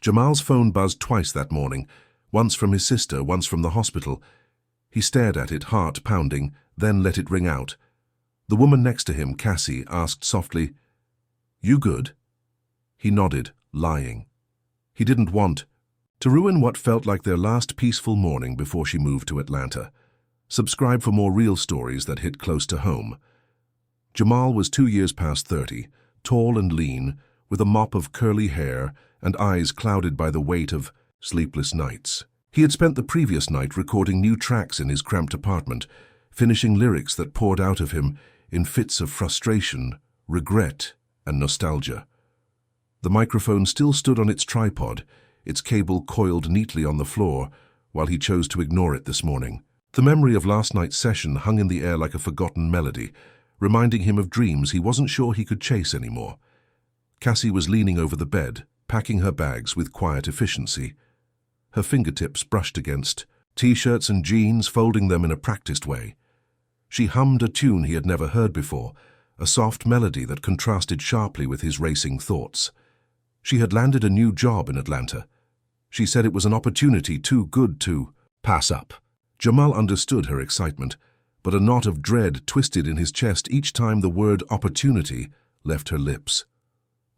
Jamal's phone buzzed twice that morning, once from his sister, once from the hospital. He stared at it, heart pounding, then let it ring out. The woman next to him, Cassie, asked softly, "You good?" He nodded, lying. He didn't want to ruin what felt like their last peaceful morning before she moved to Atlanta. Subscribe for more real stories that hit close to home. Jamal was 2 years past 30, tall and lean, with a mop of curly hair and eyes clouded by the weight of sleepless nights. He had spent the previous night recording new tracks in his cramped apartment, finishing lyrics that poured out of him in fits of frustration, regret, and nostalgia. The microphone still stood on its tripod, its cable coiled neatly on the floor, while he chose to ignore it this morning. The memory of last night's session hung in the air like a forgotten melody, reminding him of dreams he wasn't sure he could chase anymore. Cassie was leaning over the bed, packing her bags with quiet efficiency. Her fingertips brushed against T-shirts and jeans, folding them in a practiced way. She hummed a tune he had never heard before, a soft melody that contrasted sharply with his racing thoughts. She had landed a new job in Atlanta. She said it was an opportunity too good to pass up. Jamal understood her excitement, but a knot of dread twisted in his chest each time the word opportunity left her lips.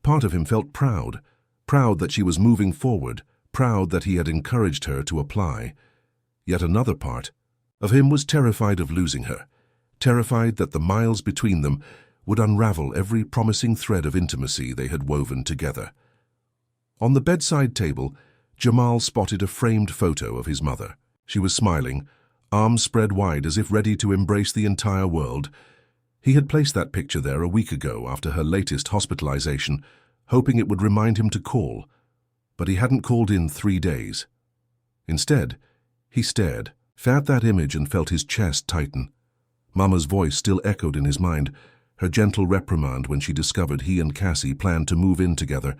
Part of him felt proud that she was moving forward, proud that he had encouraged her to apply. Yet another part of him was terrified of losing her, terrified that the miles between them would unravel every promising thread of intimacy they had woven together. On the bedside table, Jamal spotted a framed photo of his mother. She was smiling, arms spread wide as if ready to embrace the entire world. He had placed that picture there a week ago after her latest hospitalization, hoping it would remind him to call. But he hadn't called in 3 days. Instead, he stared at that image and felt his chest tighten. Mama's voice still echoed in his mind, her gentle reprimand when she discovered he and Cassie planned to move in together.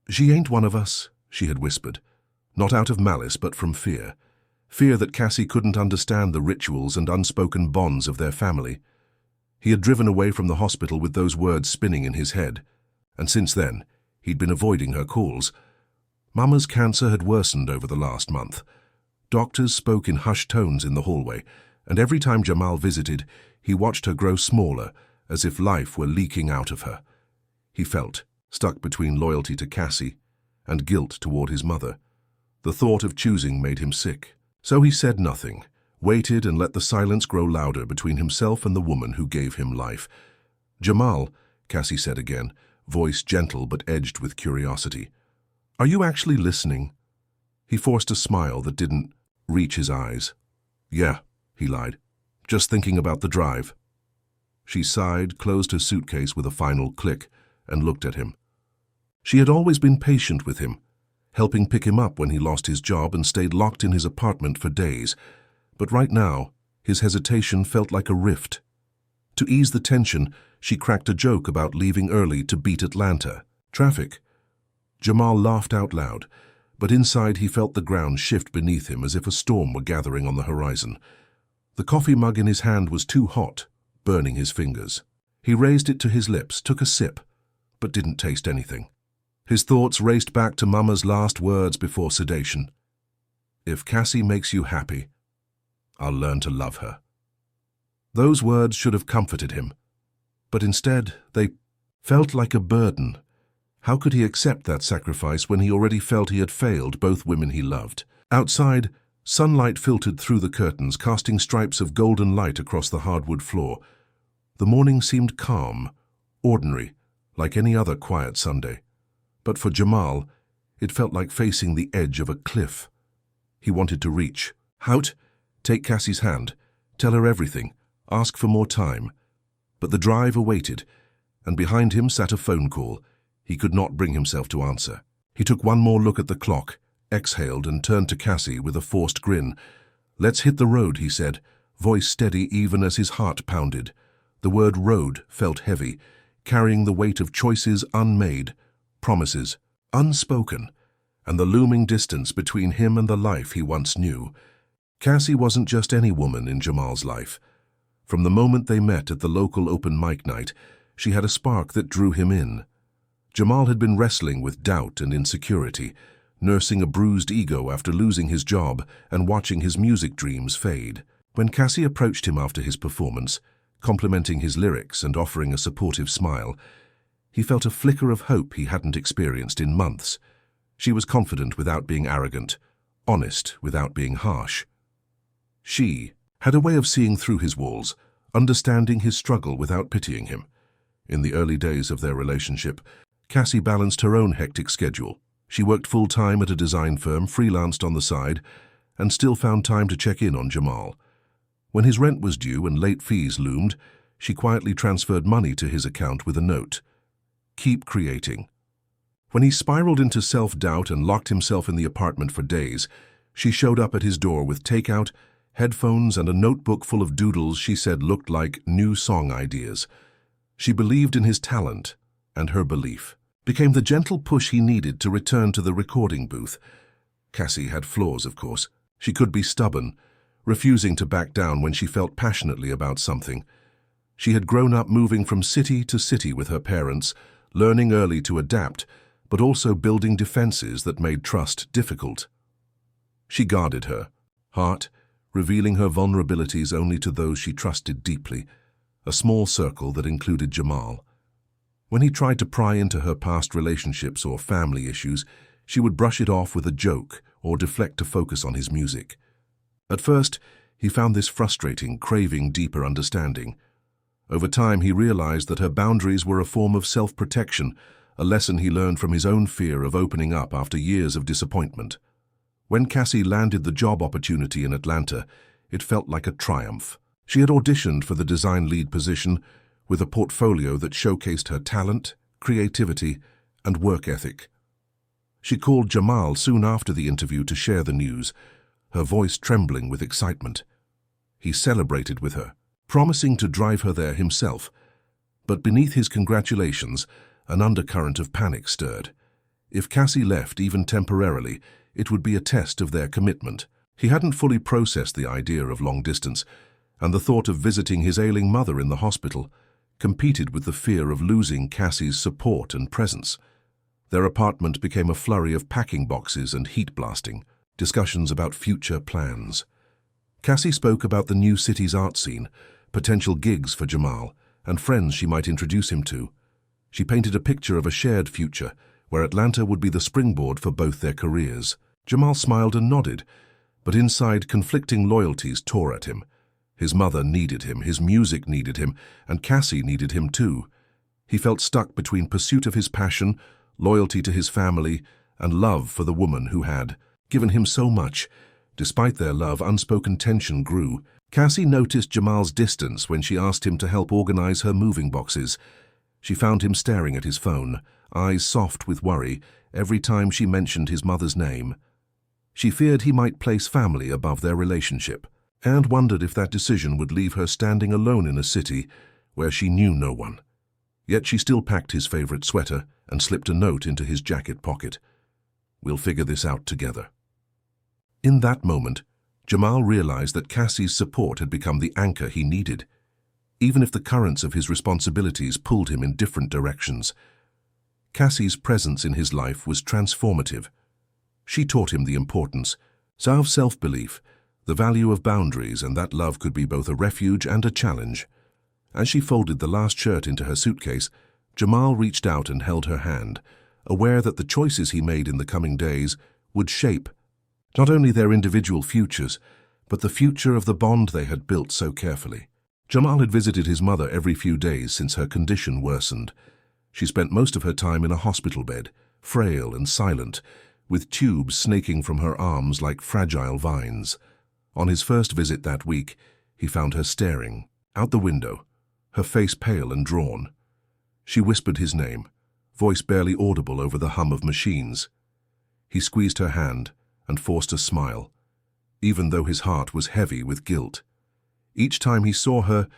"She ain't one of us," she had whispered, not out of malice but from fear. Fear that Cassie couldn't understand the rituals and unspoken bonds of their family. He had driven away from the hospital with those words spinning in his head, and since then, he'd been avoiding her calls. Mama's cancer had worsened over the last month. Doctors spoke in hushed tones in the hallway, and every time Jamal visited, he watched her grow smaller, as if life were leaking out of her. He felt stuck between loyalty to Cassie and guilt toward his mother. The thought of choosing made him sick. So he said nothing, waited and let the silence grow louder between himself and the woman who gave him life. "Jamal," Cassie said again, voice gentle but edged with curiosity. "Are you actually listening?" He forced a smile that didn't reach his eyes. "Yeah," he lied. "Just thinking about the drive." She sighed, closed her suitcase with a final click, and looked at him. She had always been patient with him, helping pick him up when he lost his job and stayed locked in his apartment for days. But right now, his hesitation felt like a rift. To ease the tension, she cracked a joke about leaving early to beat Atlanta. Traffic. Jamal laughed out loud, but inside he felt the ground shift beneath him as if a storm were gathering on the horizon. The coffee mug in his hand was too hot, burning his fingers. He raised it to his lips, took a sip, but didn't taste anything. His thoughts raced back to Mama's last words before sedation. "If Cassie makes you happy, I'll learn to love her." Those words should have comforted him, but instead they felt like a burden. How could he accept that sacrifice when he already felt he had failed both women he loved? Outside, sunlight filtered through the curtains, casting stripes of golden light across the hardwood floor. The morning seemed calm, ordinary, like any other quiet Sunday. But for Jamal, it felt like facing the edge of a cliff. He wanted to reach out, take Cassie's hand, tell her everything, ask for more time. But the drive awaited, and behind him sat a phone call he could not bring himself to answer. He took one more look at the clock, exhaled, and turned to Cassie with a forced grin. "Let's hit the road," he said, voice steady even as his heart pounded. The word road felt heavy, carrying the weight of choices unmade, promises unspoken, and the looming distance between him and the life he once knew. Cassie wasn't just any woman in Jamal's life. From the moment they met at the local open mic night, she had a spark that drew him in. Jamal had been wrestling with doubt and insecurity, nursing a bruised ego after losing his job and watching his music dreams fade. When Cassie approached him after his performance, complimenting his lyrics and offering a supportive smile, he felt a flicker of hope he hadn't experienced in months. She was confident without being arrogant, honest without being harsh. She had a way of seeing through his walls, understanding his struggle without pitying him. In the early days of their relationship, Cassie balanced her own hectic schedule. She worked full-time at a design firm, freelanced on the side, and still found time to check in on Jamal. When his rent was due and late fees loomed, she quietly transferred money to his account with a note: "Keep creating." When he spiraled into self-doubt and locked himself in the apartment for days, she showed up at his door with takeout, headphones, and a notebook full of doodles she said looked like new song ideas. She believed in his talent, and her belief became the gentle push he needed to return to the recording booth. Cassie had flaws, of course. She could be stubborn, refusing to back down when she felt passionately about something. She had grown up moving from city to city with her parents, learning early to adapt, but also building defenses that made trust difficult. She guarded her heart, revealing her vulnerabilities only to those she trusted deeply, a small circle that included Jamal. When he tried to pry into her past relationships or family issues, she would brush it off with a joke or deflect to focus on his music. At first, he found this frustrating, craving deeper understanding. Over time, he realized that her boundaries were a form of self-protection, a lesson he learned from his own fear of opening up after years of disappointment. When Cassie landed the job opportunity in Atlanta, it felt like a triumph. She had auditioned for the design lead position with a portfolio that showcased her talent, creativity, and work ethic. She called Jamal soon after the interview to share the news, her voice trembling with excitement. He celebrated with her, promising to drive her there himself. But beneath his congratulations, an undercurrent of panic stirred. If Cassie left, even temporarily, it would be a test of their commitment. He hadn't fully processed the idea of long distance, and the thought of visiting his ailing mother in the hospital competed with the fear of losing Cassie's support and presence. Their apartment became a flurry of packing boxes and heat blasting, discussions about future plans. Cassie spoke about the new city's art scene, potential gigs for Jamal, and friends she might introduce him to. She painted a picture of a shared future, where Atlanta would be the springboard for both their careers. Jamal smiled and nodded, but inside conflicting loyalties tore at him. His mother needed him, his music needed him, and Cassie needed him too. He felt stuck between pursuit of his passion, loyalty to his family, and love for the woman who had given him so much. Despite their love, unspoken tension grew. Cassie noticed Jamal's distance when she asked him to help organize her moving boxes. She found him staring at his phone, eyes soft with worry, every time she mentioned his mother's name. She feared he might place family above their relationship, and wondered if that decision would leave her standing alone in a city where she knew no one. Yet she still packed his favorite sweater and slipped a note into his jacket pocket. "We'll figure this out together." In that moment, Jamal realized that Cassie's support had become the anchor he needed, even if the currents of his responsibilities pulled him in different directions. Cassie's presence in his life was transformative. She taught him the importance of self-belief, the value of boundaries, and that love could be both a refuge and a challenge. As she folded the last shirt into her suitcase, Jamal reached out and held her hand, aware that the choices he made in the coming days would shape not only their individual futures, but the future of the bond they had built so carefully. Jamal had visited his mother every few days since her condition worsened. She spent most of her time in a hospital bed, frail and silent, with tubes snaking from her arms like fragile vines. On his first visit that week, he found her staring out the window, her face pale and drawn. She whispered his name, voice barely audible over the hum of machines. He squeezed her hand and forced a smile, even though his heart was heavy with guilt. Each time he saw her,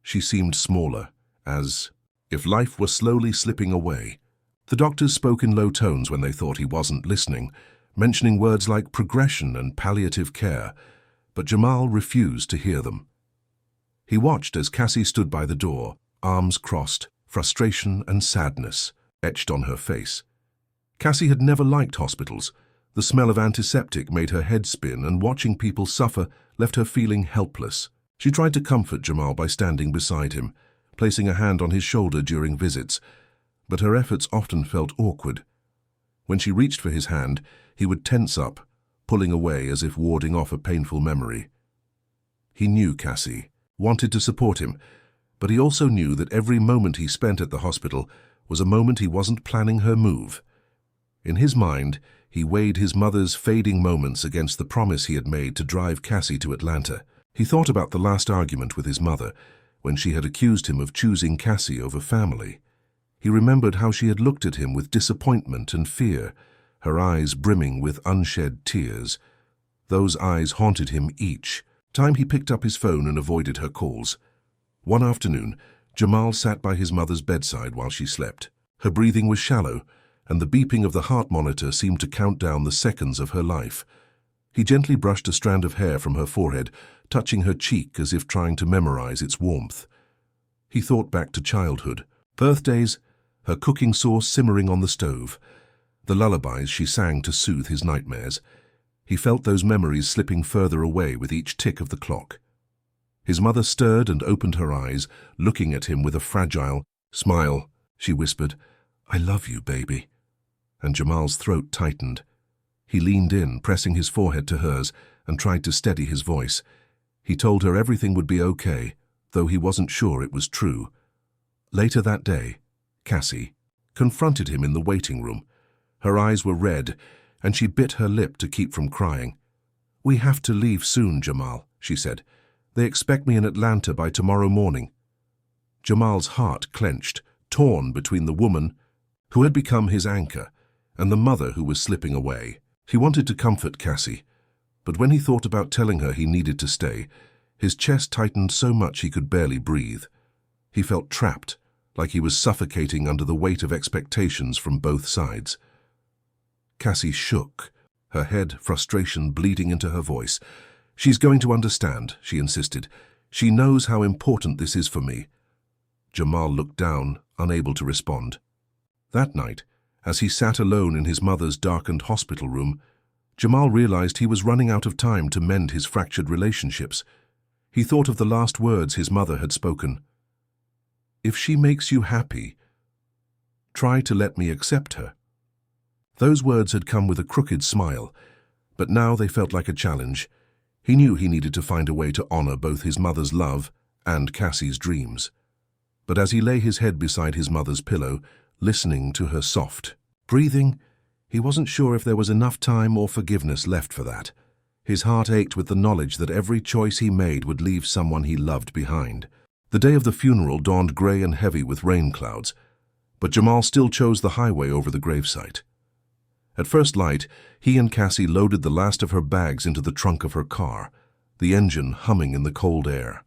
she seemed smaller, as if life were slowly slipping away. The doctors spoke in low tones when they thought he wasn't listening, mentioning words like progression and palliative care, but Jamal refused to hear them. He watched as Cassie stood by the door, arms crossed, frustration and sadness etched on her face. Cassie had never liked hospitals, The smell of antiseptic made her head spin, and watching people suffer left her feeling helpless. She tried to comfort Jamal by standing beside him, placing a hand on his shoulder during visits, but her efforts often felt awkward. When she reached for his hand, he would tense up, pulling away as if warding off a painful memory. He knew Cassie, wanted to support him, but he also knew that every moment he spent at the hospital was a moment he wasn't planning her move. In his mind, he weighed his mother's fading moments against the promise he had made to drive Cassie to Atlanta. He thought about the last argument with his mother, when she had accused him of choosing Cassie over family. He remembered how she had looked at him with disappointment and fear, her eyes brimming with unshed tears. Those eyes haunted him each time he picked up his phone and avoided her calls. One afternoon, Jamal sat by his mother's bedside while she slept. Her breathing was shallow, and the beeping of the heart monitor seemed to count down the seconds of her life. He gently brushed a strand of hair from her forehead, touching her cheek as if trying to memorize its warmth. He thought back to childhood, birthdays, her cooking sauce simmering on the stove, the lullabies she sang to soothe his nightmares. He felt those memories slipping further away with each tick of the clock. His mother stirred and opened her eyes, looking at him with a fragile smile. She whispered, "I love you, baby." And Jamal's throat tightened. He leaned in, pressing his forehead to hers, and tried to steady his voice. He told her everything would be okay, though he wasn't sure it was true. Later that day, Cassie confronted him in the waiting room. Her eyes were red, and she bit her lip to keep from crying. "We have to leave soon, Jamal," she said. "They expect me in Atlanta by tomorrow morning." Jamal's heart clenched, torn between the woman who had become his anchor and the mother who was slipping away. He wanted to comfort Cassie, but when he thought about telling her he needed to stay, his chest tightened so much he could barely breathe. He felt trapped, like he was suffocating under the weight of expectations from both sides. Cassie shook, her head, frustration bleeding into her voice. "She's going to understand," she insisted. "She knows how important this is for me." Jamal looked down, unable to respond. That night, as he sat alone in his mother's darkened hospital room, Jamal realized he was running out of time to mend his fractured relationships. He thought of the last words his mother had spoken. "If she makes you happy, try to let me accept her." Those words had come with a crooked smile, but now they felt like a challenge. He knew he needed to find a way to honor both his mother's love and Cassie's dreams. But as he lay his head beside his mother's pillow, listening to her soft breathing, he wasn't sure if there was enough time or forgiveness left for that. His heart ached with the knowledge that every choice he made would leave someone he loved behind. The day of the funeral dawned gray and heavy with rain clouds, but Jamal still chose the highway over the gravesite. At first light, he and Cassie loaded the last of her bags into the trunk of her car, the engine humming in the cold air.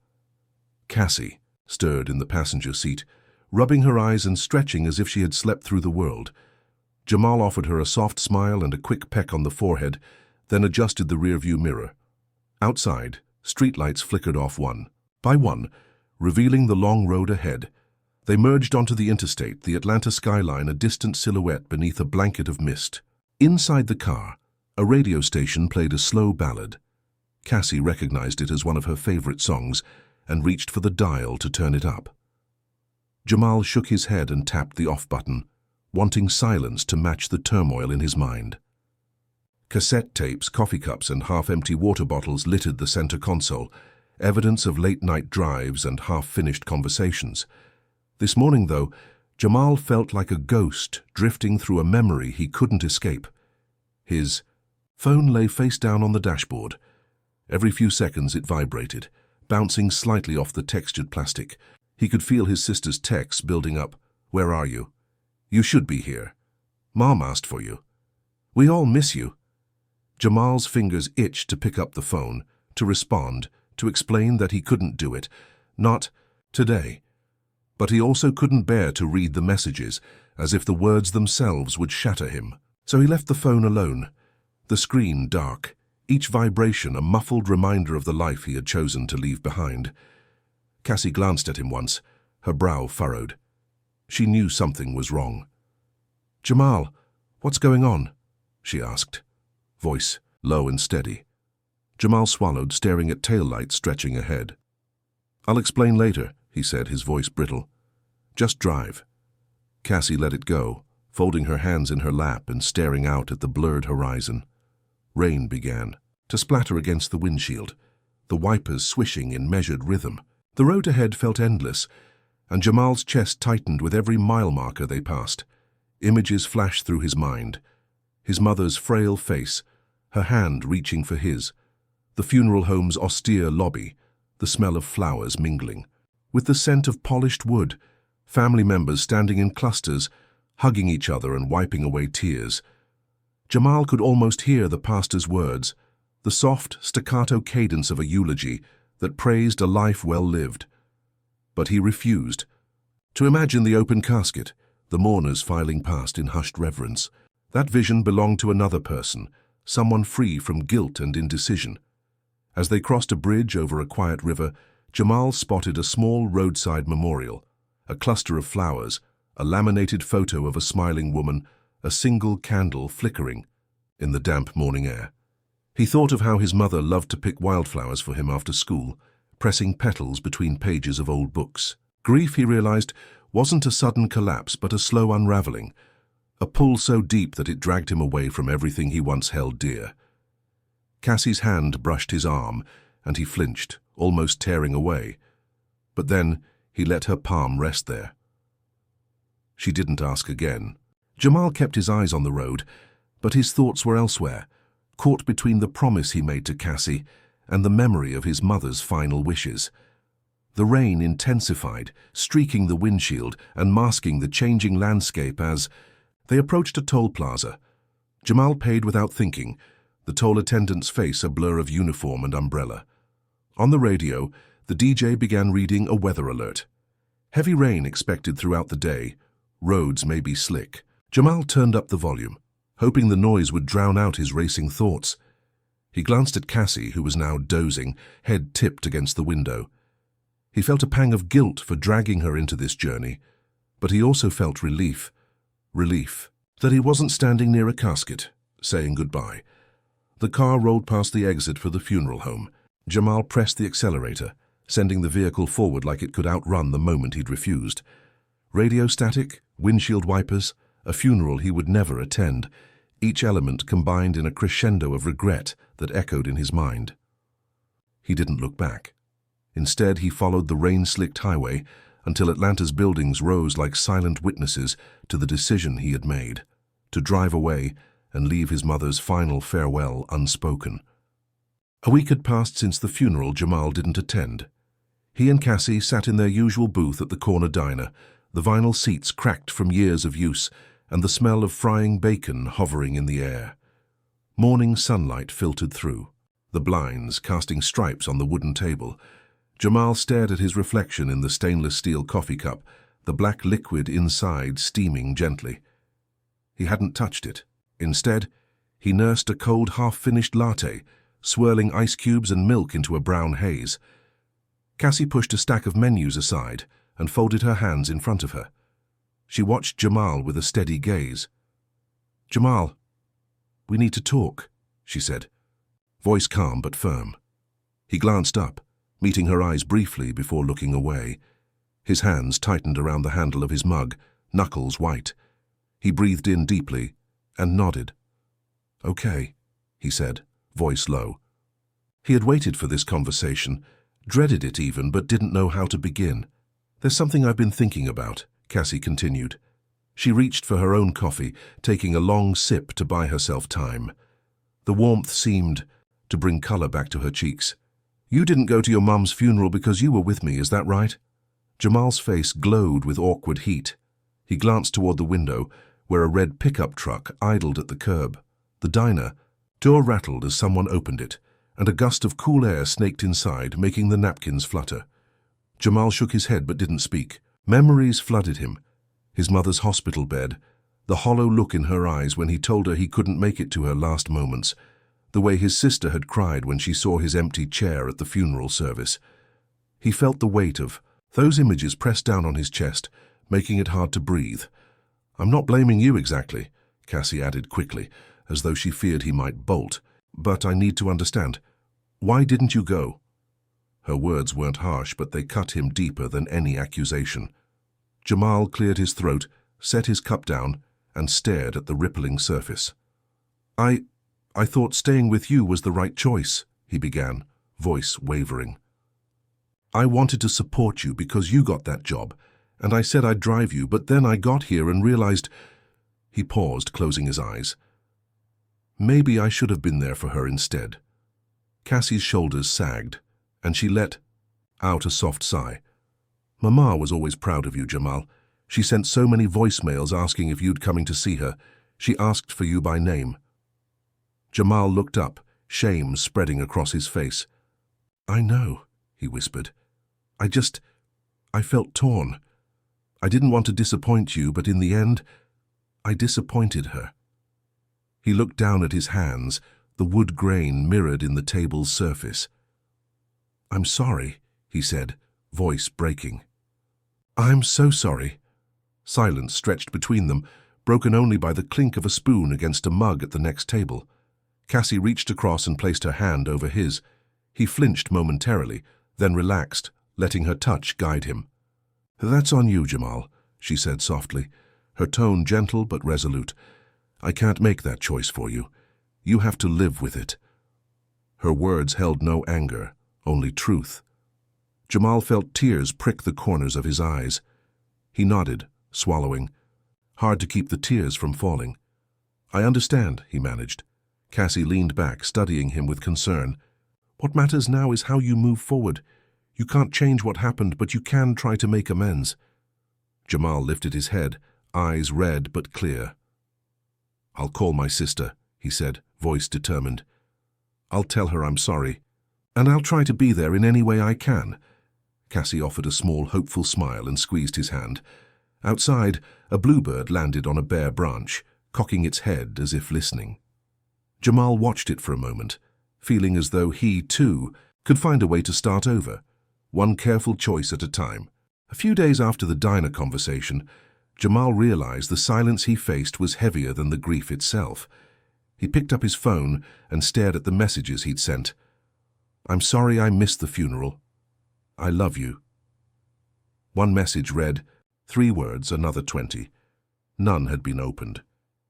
Cassie stirred in the passenger seat, rubbing her eyes and stretching as if she had slept through the world. Jamal offered her a soft smile and a quick peck on the forehead, then adjusted the rearview mirror. Outside, streetlights flickered off one by one, revealing the long road ahead. They merged onto the interstate, the Atlanta skyline a distant silhouette beneath a blanket of mist. Inside the car, a radio station played a slow ballad. Cassie recognized it as one of her favorite songs and reached for the dial to turn it up. Jamal shook his head and tapped the off button, wanting silence to match the turmoil in his mind. Cassette tapes, coffee cups, and half-empty water bottles littered the center console, evidence of late-night drives and half-finished conversations. This morning, though, Jamal felt like a ghost drifting through a memory he couldn't escape. His phone lay face down on the dashboard. Every few seconds it vibrated, bouncing slightly off the textured plastic. He could feel his sister's texts building up. "Where are you? You should be here. Mom asked for you. We all miss you." Jamal's fingers itched to pick up the phone, to respond, to explain that he couldn't do it. Not today. But he also couldn't bear to read the messages, as if the words themselves would shatter him. So he left the phone alone, the screen dark, each vibration a muffled reminder of the life he had chosen to leave behind. Cassie glanced at him once, her brow furrowed. She knew something was wrong. "Jamal, what's going on?" she asked. voice low and steady. Jamal swallowed, staring at taillights stretching ahead. "I'll explain later," he said, his voice brittle. "Just drive." Cassie let it go, folding her hands in her lap and staring out at the blurred horizon. Rain began to splatter against the windshield, the wipers swishing in measured rhythm. The road ahead felt endless, and Jamal's chest tightened with every mile marker they passed. Images flashed through his mind. His mother's frail face, her hand reaching for his, the funeral home's austere lobby, the smell of flowers mingling. With the scent of polished wood, family members standing in clusters, hugging each other and wiping away tears. Jamal could almost hear the pastor's words, the soft, staccato cadence of a eulogy that praised a life well lived. But he refused to imagine the open casket, the mourners filing past in hushed reverence. That vision belonged to another person, someone free from guilt and indecision. As they crossed a bridge over a quiet river, Jamal spotted a small roadside memorial, a cluster of flowers, a laminated photo of a smiling woman, a single candle flickering in the damp morning air. He thought of how his mother loved to pick wildflowers for him after school, pressing petals between pages of old books. Grief, he realized, wasn't a sudden collapse but a slow unraveling, a pull so deep that it dragged him away from everything he once held dear. Cassie's hand brushed his arm, and he flinched, almost tearing away. But then he let her palm rest there. She didn't ask again. Jamal kept his eyes on the road, but his thoughts were elsewhere, caught between the promise he made to Cassie and the memory of his mother's final wishes. The rain intensified, streaking the windshield and masking the changing landscape as they approached a toll plaza. Jamal paid without thinking, the toll attendant's face a blur of uniform and umbrella. On the radio, the DJ began reading a weather alert. Heavy rain expected throughout the day. Roads may be slick. Jamal turned up the volume, hoping the noise would drown out his racing thoughts. He glanced at Cassie, who was now dozing, head tipped against the window. He felt a pang of guilt for dragging her into this journey, but he also felt relief. Relief that he wasn't standing near a casket, saying goodbye. The car rolled past the exit for the funeral home. Jamal pressed the accelerator, sending the vehicle forward like it could outrun the moment he'd refused. Radio static, windshield wipers, a funeral he would never attend, each element combined in a crescendo of regret that echoed in his mind. He didn't look back. Instead, he followed the rain-slicked highway until Atlanta's buildings rose like silent witnesses to the decision he had made, to drive away and leave his mother's final farewell unspoken. A week had passed since the funeral Jamal didn't attend. He and Cassie sat in their usual booth at the corner diner, the vinyl seats cracked from years of use, and the smell of frying bacon hovering in the air. Morning sunlight filtered through, the blinds casting stripes on the wooden table. Jamal stared at his reflection in the stainless steel coffee cup, the black liquid inside steaming gently. He hadn't touched it. Instead, he nursed a cold half-finished latte, swirling ice cubes and milk into a brown haze. Cassie pushed a stack of menus aside and folded her hands in front of her. She watched Jamal with a steady gaze. "Jamal, we need to talk," she said, voice calm but firm. He glanced up, meeting her eyes briefly before looking away. His hands tightened around the handle of his mug, knuckles white. He breathed in deeply and nodded. "Okay," he said, voice low. He had waited for this conversation, dreaded it even, but didn't know how to begin. "There's something I've been thinking about," Cassie continued. She reached for her own coffee, taking a long sip to buy herself time. The warmth seemed to bring color back to her cheeks. "You didn't go to your mum's funeral because you were with me, is that right?" Jamal's face glowed with awkward heat. He glanced toward the window, where a red pickup truck idled at the curb. The diner door rattled as someone opened it, and a gust of cool air snaked inside, making the napkins flutter. Jamal shook his head but didn't speak. Memories flooded him. His mother's hospital bed, the hollow look in her eyes when he told her he couldn't make it to her last moments, the way his sister had cried when she saw his empty chair at the funeral service. He felt the weight of those images pressed down on his chest, making it hard to breathe. "I'm not blaming you exactly," Cassie added quickly. as though she feared he might bolt. "But I need to understand. Why didn't you go?" Her words weren't harsh, but they cut him deeper than any accusation. Jamal cleared his throat, set his cup down, and stared at the rippling surface. I thought staying with you was the right choice," he began, voice wavering. "I wanted to support you because you got that job, and I said I'd drive you, but then I got here and realized—" He paused, closing his eyes. Maybe I should have been there for her instead. Cassie's shoulders sagged, and she let out a soft sigh. "Mama was always proud of you, Jamal. She sent so many voicemails asking if you'd coming to see her. She asked for you by name." Jamal looked up, shame spreading across his face. "I know," he whispered. I felt torn. I didn't want to disappoint you, but in the end, I disappointed her." He looked down at his hands, the wood grain mirrored in the table's surface. "I'm sorry," he said, voice breaking. "I'm so sorry." Silence stretched between them, broken only by the clink of a spoon against a mug at the next table. Cassie reached across and placed her hand over his. He flinched momentarily, then relaxed, letting her touch guide him. "That's on you, Jamal," she said softly, her tone gentle but resolute. "I can't make that choice for you. You have to live with it." Her words held no anger, only truth. Jamal felt tears prick the corners of his eyes. He nodded, swallowing. Hard to keep the tears from falling. "I understand," he managed. Cassie leaned back, studying him with concern. "What matters now is how you move forward. You can't change what happened, but you can try to make amends." Jamal lifted his head, eyes red but clear. "I'll call my sister," he said, voice determined. "I'll tell her I'm sorry, and I'll try to be there in any way I can." Cassie offered a small, hopeful smile and squeezed his hand. Outside, a bluebird landed on a bare branch, cocking its head as if listening. Jamal watched it for a moment, feeling as though he, too, could find a way to start over, one careful choice at a time. A few days after the diner conversation, Jamal realized the silence he faced was heavier than the grief itself. He picked up his phone and stared at the messages he'd sent. "I'm sorry I missed the funeral. I love you." One message read, 3 words, another 20. None had been opened.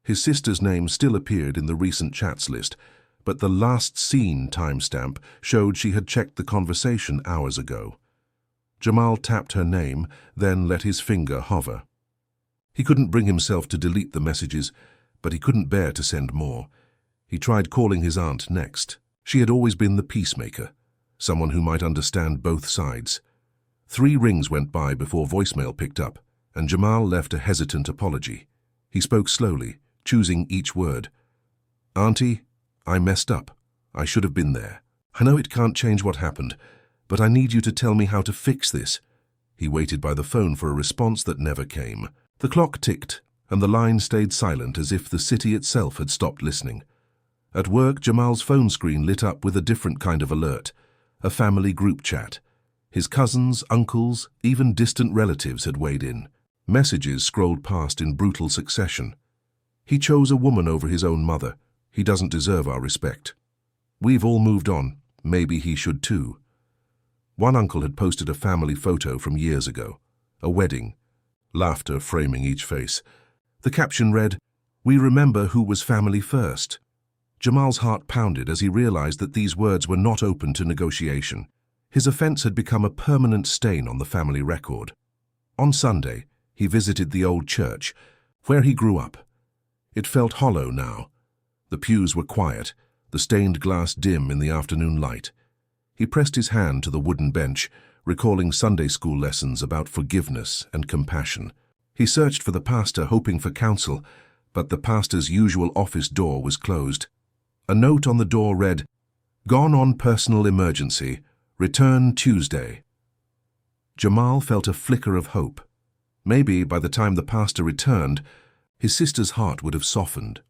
His sister's name still appeared in the recent chats list, but the last seen timestamp showed she had checked the conversation hours ago. Jamal tapped her name, then let his finger hover. He couldn't bring himself to delete the messages, but he couldn't bear to send more. He tried calling his aunt next. She had always been the peacemaker, someone who might understand both sides. 3 rings went by before voicemail picked up, and Jamal left a hesitant apology. He spoke slowly, choosing each word. "Auntie, I messed up. I should have been there. I know it can't change what happened, but I need you to tell me how to fix this." He waited by the phone for a response that never came. The clock ticked, and the line stayed silent as if the city itself had stopped listening. At work, Jamal's phone screen lit up with a different kind of alert, a family group chat. His cousins, uncles, even distant relatives had weighed in. Messages scrolled past in brutal succession. "He chose a woman over his own mother. He doesn't deserve our respect. We've all moved on. Maybe he should too." One uncle had posted a family photo from years ago, a wedding, laughter framing each face. The caption read, "We remember who was family first." Jamal's heart pounded as he realized that these words were not open to negotiation. His offense had become a permanent stain on the family record. On Sunday, he visited the old church, where he grew up. It felt hollow now. The pews were quiet, the stained glass dim in the afternoon light. He pressed his hand to the wooden bench, recalling Sunday school lessons about forgiveness and compassion. He searched for the pastor, hoping for counsel, but the pastor's usual office door was closed. A note on the door read, "Gone on personal emergency. Return Tuesday." Jamal felt a flicker of hope. Maybe by the time the pastor returned, his sister's heart would have softened.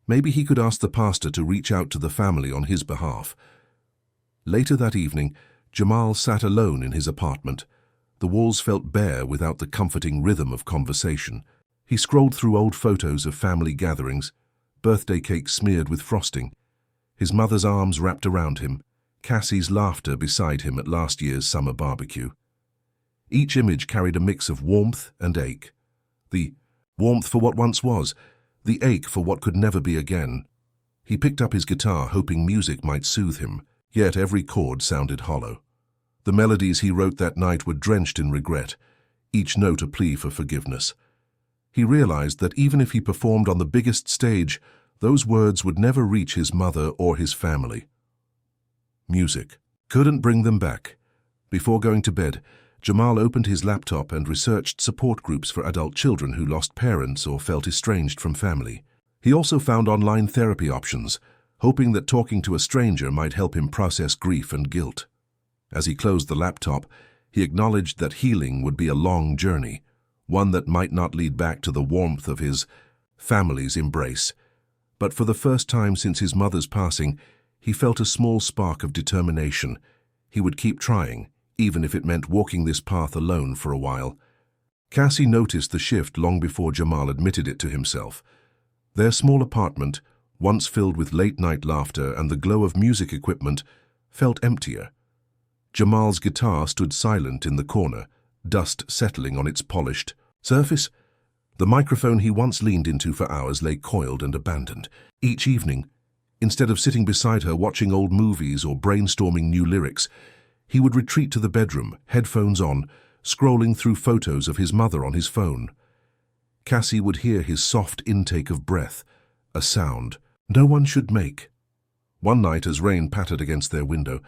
Maybe he could ask the pastor to reach out to the family on his behalf. Later that evening, Jamal sat alone in his apartment. The walls felt bare without the comforting rhythm of conversation. He scrolled through old photos of family gatherings, birthday cake smeared with frosting, his mother's arms wrapped around him, Cassie's laughter beside him at last year's summer barbecue. Each image carried a mix of warmth and ache. The warmth for what once was, the ache for what could never be again. He picked up his guitar, hoping music might soothe him, yet every chord sounded hollow. The melodies he wrote that night were drenched in regret, each note a plea for forgiveness. He realized that even if he performed on the biggest stage, those words would never reach his mother or his family. Music couldn't bring them back. Before going to bed, Jamal opened his laptop and researched support groups for adult children who lost parents or felt estranged from family. He also found online therapy options, hoping that talking to a stranger might help him process grief and guilt. As he closed the laptop, he acknowledged that healing would be a long journey, one that might not lead back to the warmth of his family's embrace. But for the first time since his mother's passing, he felt a small spark of determination. He would keep trying, even if it meant walking this path alone for a while. Cassie noticed the shift long before Jamal admitted it to himself. Their small apartment, once filled with late-night laughter and the glow of music equipment, felt emptier. Jamal's guitar stood silent in the corner, dust settling on its polished surface. The microphone he once leaned into for hours lay coiled and abandoned. Each evening, instead of sitting beside her watching old movies or brainstorming new lyrics, he would retreat to the bedroom, headphones on, scrolling through photos of his mother on his phone. Cassie would hear his soft intake of breath, a sound no one should make. One night, as rain pattered against their window,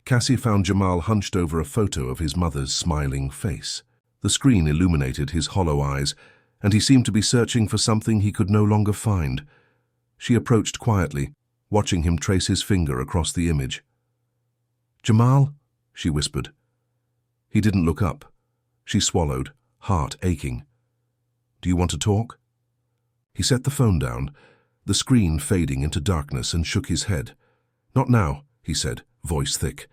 Cassie found Jamal hunched over a photo of his mother's smiling face. The screen illuminated his hollow eyes, and he seemed to be searching for something he could no longer find. She approached quietly, watching him trace his finger across the image. "Jamal?" she whispered. He didn't look up. She swallowed, heart aching. "Do you want to talk?" He set the phone down, the screen fading into darkness, and shook his head. "Not now," he said, voice thick.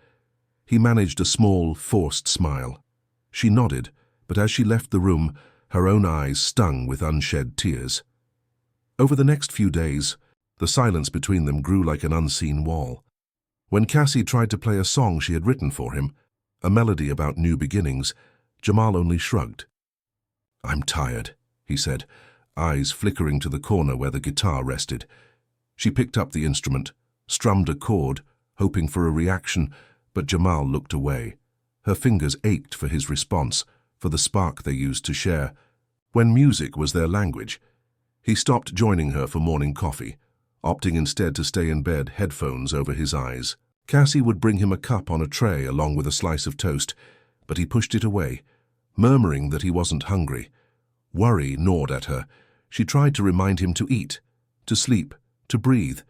He managed a small, forced smile. She nodded, but as she left the room, her own eyes stung with unshed tears. Over the next few days, the silence between them grew like an unseen wall. When Cassie tried to play a song she had written for him, a melody about new beginnings, Jamal only shrugged. "I'm tired," he said, eyes flickering to the corner where the guitar rested. She picked up the instrument, strummed a chord, hoping for a reaction, but Jamal looked away. Her fingers ached for his response, for the spark they used to share. When music was their language, he stopped joining her for morning coffee, opting instead to stay in bed, headphones over his eyes. Cassie would bring him a cup on a tray along with a slice of toast, but he pushed it away, murmuring that he wasn't hungry. Worry gnawed at her. She tried to remind him to eat, to sleep, to breathe,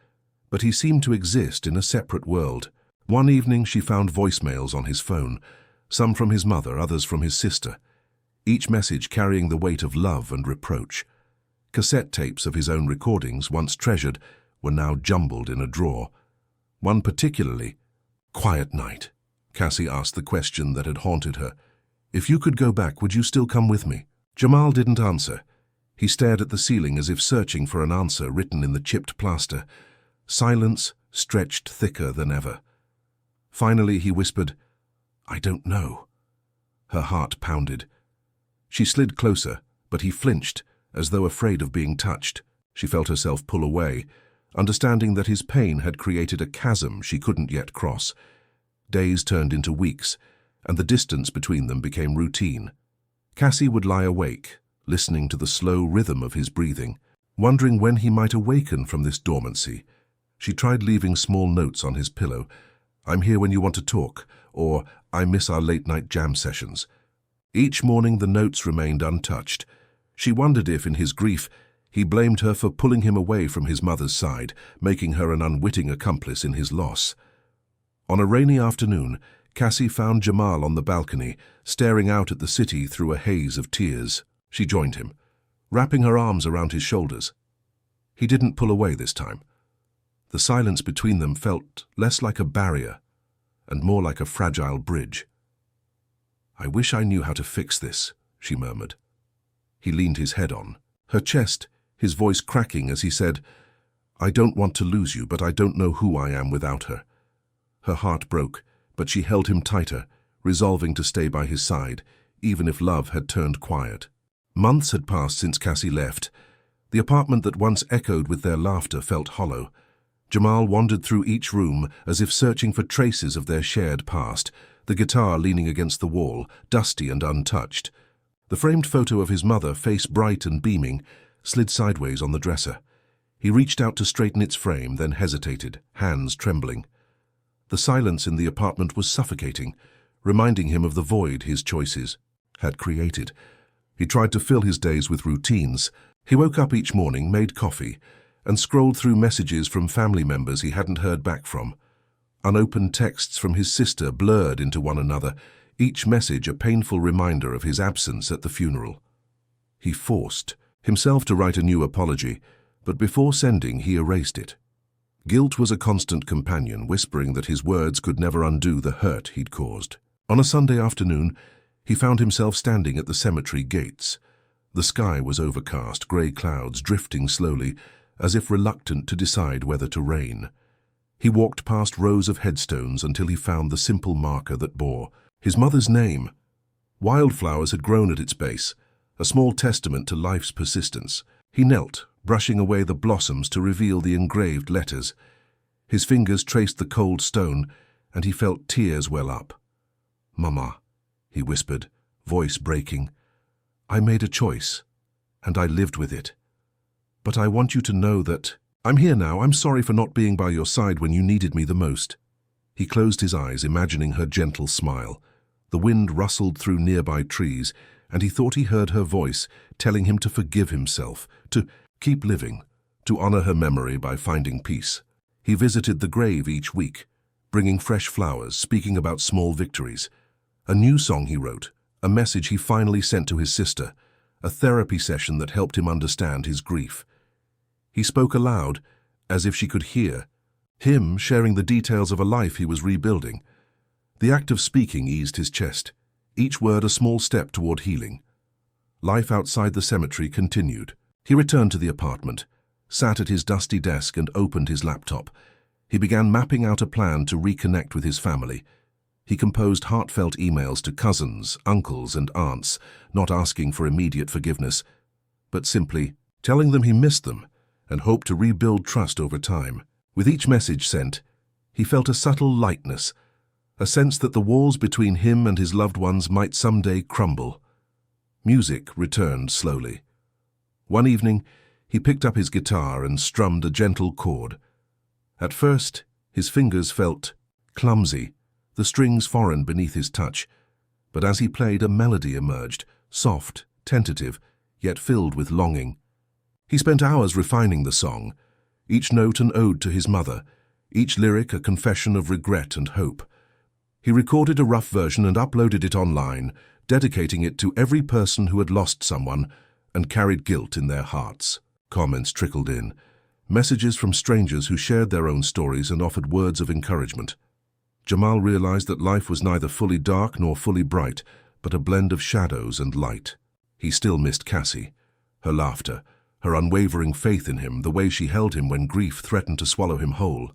but he seemed to exist in a separate world. One evening she found voicemails on his phone, some from his mother, others from his sister, each message carrying the weight of love and reproach. Cassette tapes of his own recordings, once treasured, were now jumbled in a drawer. One particularly, "Quiet night," Cassie asked the question that had haunted her. "If you could go back, would you still come with me?" Jamal didn't answer. He stared at the ceiling as if searching for an answer written in the chipped plaster. Silence stretched thicker than ever. Finally he whispered, "I don't know." Her heart pounded. She slid closer, but he flinched, as though afraid of being touched. She felt herself pull away, understanding that his pain had created a chasm she couldn't yet cross. Days turned into weeks, and the distance between them became routine. Cassie would lie awake, listening to the slow rhythm of his breathing, wondering when he might awaken from this dormancy. She tried leaving small notes on his pillow. "I'm here when you want to talk," or "I miss our late-night jam sessions." Each morning the notes remained untouched. She wondered if, in his grief, he blamed her for pulling him away from his mother's side, making her an unwitting accomplice in his loss. On a rainy afternoon, Cassie found Jamal on the balcony, staring out at the city through a haze of tears. She joined him, wrapping her arms around his shoulders. He didn't pull away this time. The silence between them felt less like a barrier and more like a fragile bridge. "I wish I knew how to fix this," she murmured. He leaned his head on her chest, his voice cracking as he said, I don't want to lose you, but I don't know who I am without her. Her heart broke, but she held him tighter, resolving to stay by his side, even if love had turned quiet. Months had passed since Cassie left. The apartment that once echoed with their laughter felt hollow. Jamal wandered through each room as if searching for traces of their shared past, the guitar leaning against the wall, dusty and untouched. The framed photo of his mother, face bright and beaming, slid sideways on the dresser. He reached out to straighten its frame, then hesitated, hands trembling. The silence in the apartment was suffocating, reminding him of the void his choices had created. He tried to fill his days with routines. He woke up each morning, made coffee, and scrolled through messages from family members he hadn't heard back from. Unopened texts from his sister blurred into one another, each message a painful reminder of his absence at the funeral. He forced himself to write a new apology, but before sending he erased it. Guilt was a constant companion, whispering that his words could never undo the hurt he'd caused. On a Sunday afternoon, he found himself standing at the cemetery gates. The sky was overcast, grey clouds drifting slowly, as if reluctant to decide whether to rain. He walked past rows of headstones until he found the simple marker that bore his mother's name. Wildflowers had grown at its base, a small testament to life's persistence. He knelt, brushing away the blossoms to reveal the engraved letters. His fingers traced the cold stone, and he felt tears well up. "Mama," he whispered, voice breaking, "I made a choice, and I lived with it. But I want you to know that I'm here now. I'm sorry for not being by your side when you needed me the most." He closed his eyes, imagining her gentle smile. The wind rustled through nearby trees, and he thought he heard her voice telling him to forgive himself, to keep living, to honor her memory by finding peace. He visited the grave each week, bringing fresh flowers, speaking about small victories. A new song he wrote, a message he finally sent to his sister, a therapy session that helped him understand his grief. He spoke aloud, as if she could hear, him sharing the details of a life he was rebuilding. The act of speaking eased his chest, each word a small step toward healing. Life outside the cemetery continued. He returned to the apartment, sat at his dusty desk and opened his laptop. He began mapping out a plan to reconnect with his family. He composed heartfelt emails to cousins, uncles, and aunts, not asking for immediate forgiveness, but simply telling them he missed them and hoped to rebuild trust over time. With each message sent, he felt a subtle lightness, a sense that the walls between him and his loved ones might someday crumble. Music returned slowly. One evening, he picked up his guitar and strummed a gentle chord. At first, his fingers felt clumsy, the strings foreign beneath his touch, but as he played, a melody emerged, soft, tentative, yet filled with longing. He spent hours refining the song, each note an ode to his mother, each lyric a confession of regret and hope. He recorded a rough version and uploaded it online, dedicating it to every person who had lost someone and carried guilt in their hearts. Comments trickled in, messages from strangers who shared their own stories and offered words of encouragement. Jamal realized that life was neither fully dark nor fully bright, but a blend of shadows and light. He still missed Cassie, her laughter, her unwavering faith in him, the way she held him when grief threatened to swallow him whole.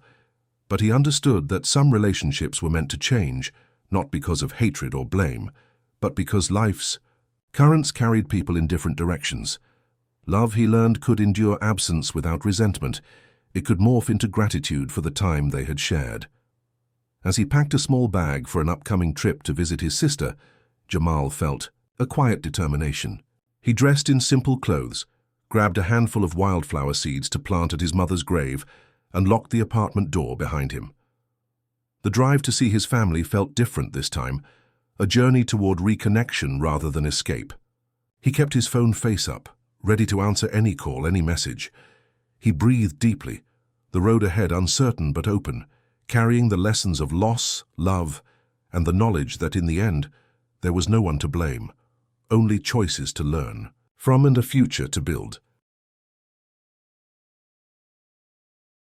But he understood that some relationships were meant to change, not because of hatred or blame, but because life's currents carried people in different directions. Love, he learned, could endure absence without resentment. It could morph into gratitude for the time they had shared. As he packed a small bag for an upcoming trip to visit his sister, Jamal felt a quiet determination. He dressed in simple clothes, grabbed a handful of wildflower seeds to plant at his mother's grave, and locked the apartment door behind him. The drive to see his family felt different this time, a journey toward reconnection rather than escape. He kept his phone face up, ready to answer any call, any message. He breathed deeply, the road ahead uncertain but open, carrying the lessons of loss, love, and the knowledge that in the end, there was no one to blame, only choices to learn from and a future to build.